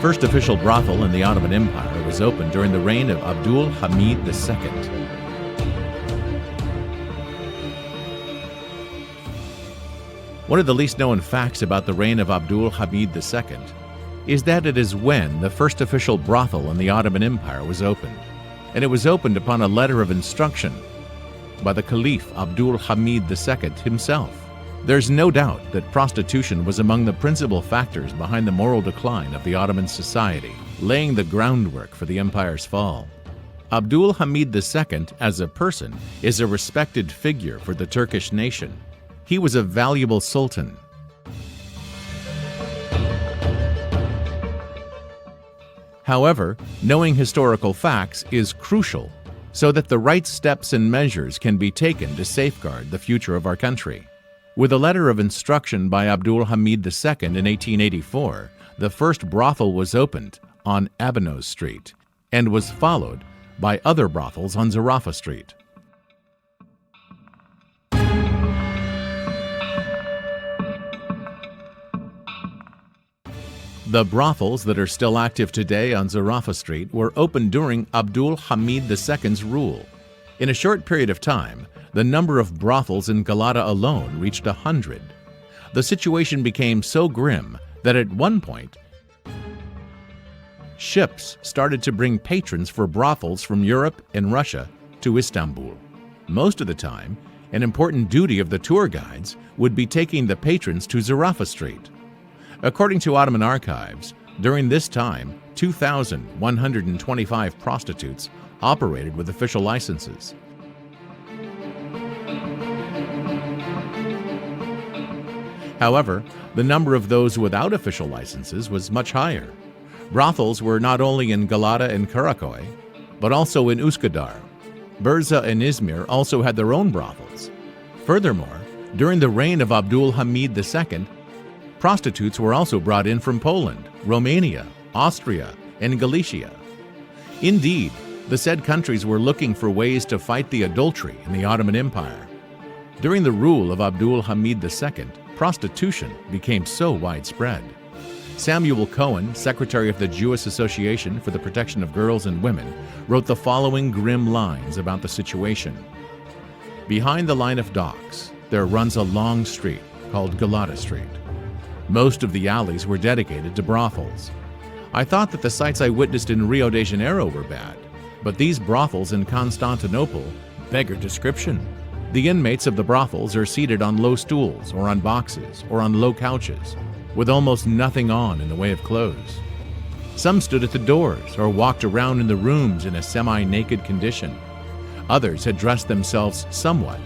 First official brothel in the Ottoman Empire was opened during the reign of Abdul Hamid II. One of the least known facts about the reign of Abdul Hamid II is that it is when the first official brothel in the Ottoman Empire was opened, and it was opened upon a letter of instruction by the Caliph Abdul Hamid II himself. There's no doubt that prostitution was among the principal factors behind the moral decline of the Ottoman society, laying the groundwork for the empire's fall. Abdul Hamid II, as a person, is a respected figure for the Turkish nation. He was a valuable sultan. However, knowing historical facts is crucial so that the right steps and measures can be taken to safeguard the future of our country. With a letter of instruction by Abdul Hamid II in 1884, the first brothel was opened on Abanoz Street and was followed by other brothels on Zürefa Street. The brothels that are still active today on Zürefa Street were opened during Abdul Hamid II's rule. In a short period of time, the number of brothels in Galata alone reached 100. The situation became so grim that at one point, ships started to bring patrons for brothels from Europe and Russia to Istanbul. Most of the time, an important duty of the tour guides would be taking the patrons to Zürefa Street. According to Ottoman archives, during this time, 2,125 prostitutes operated with official licenses. However, the number of those without official licenses was much higher. Brothels were not only in Galata and Karaköy, but also in Üsküdar. Bursa and Izmir also had their own brothels. Furthermore, during the reign of Abdul Hamid II, prostitutes were also brought in from Poland, Romania, Austria, and Galicia. Indeed, the said countries were looking for ways to fight the adultery in the Ottoman Empire. During the rule of Abdul Hamid II, prostitution became so widespread. Samuel Cohen, secretary of the Jewish Association for the Protection of Girls and Women, wrote the following grim lines about the situation. Behind the line of docks, there runs a long street called Galata Street. Most of the alleys were dedicated to brothels. I thought that the sights I witnessed in Rio de Janeiro were bad, but these brothels in Constantinople beggar description. The inmates of the brothels are seated on low stools or on boxes or on low couches, with almost nothing on in the way of clothes. Some stood at the doors or walked around in the rooms in a semi-naked condition. Others had dressed themselves somewhat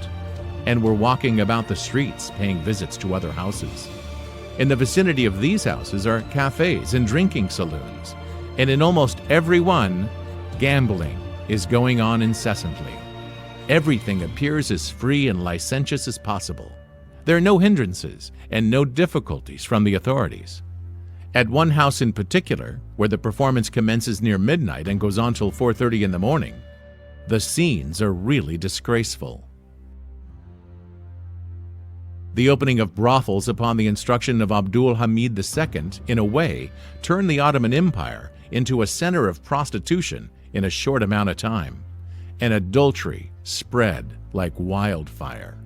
and were walking about the streets paying visits to other houses. In the vicinity of these houses are cafes and drinking saloons, and in almost every one, gambling is going on incessantly. Everything appears as free and licentious as possible. There are no hindrances and no difficulties from the authorities. At one house in particular, where the performance commences near midnight and goes on till 4:30 in the morning, the scenes are really disgraceful. The opening of brothels upon the instruction of Abdul Hamid II, in a way, turned the Ottoman Empire into a center of prostitution in a short amount of time, and adultery spread like wildfire.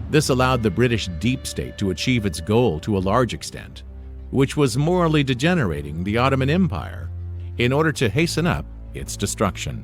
This allowed the British deep state to achieve its goal to a large extent, which was morally degenerating the Ottoman Empire in order to hasten up its destruction.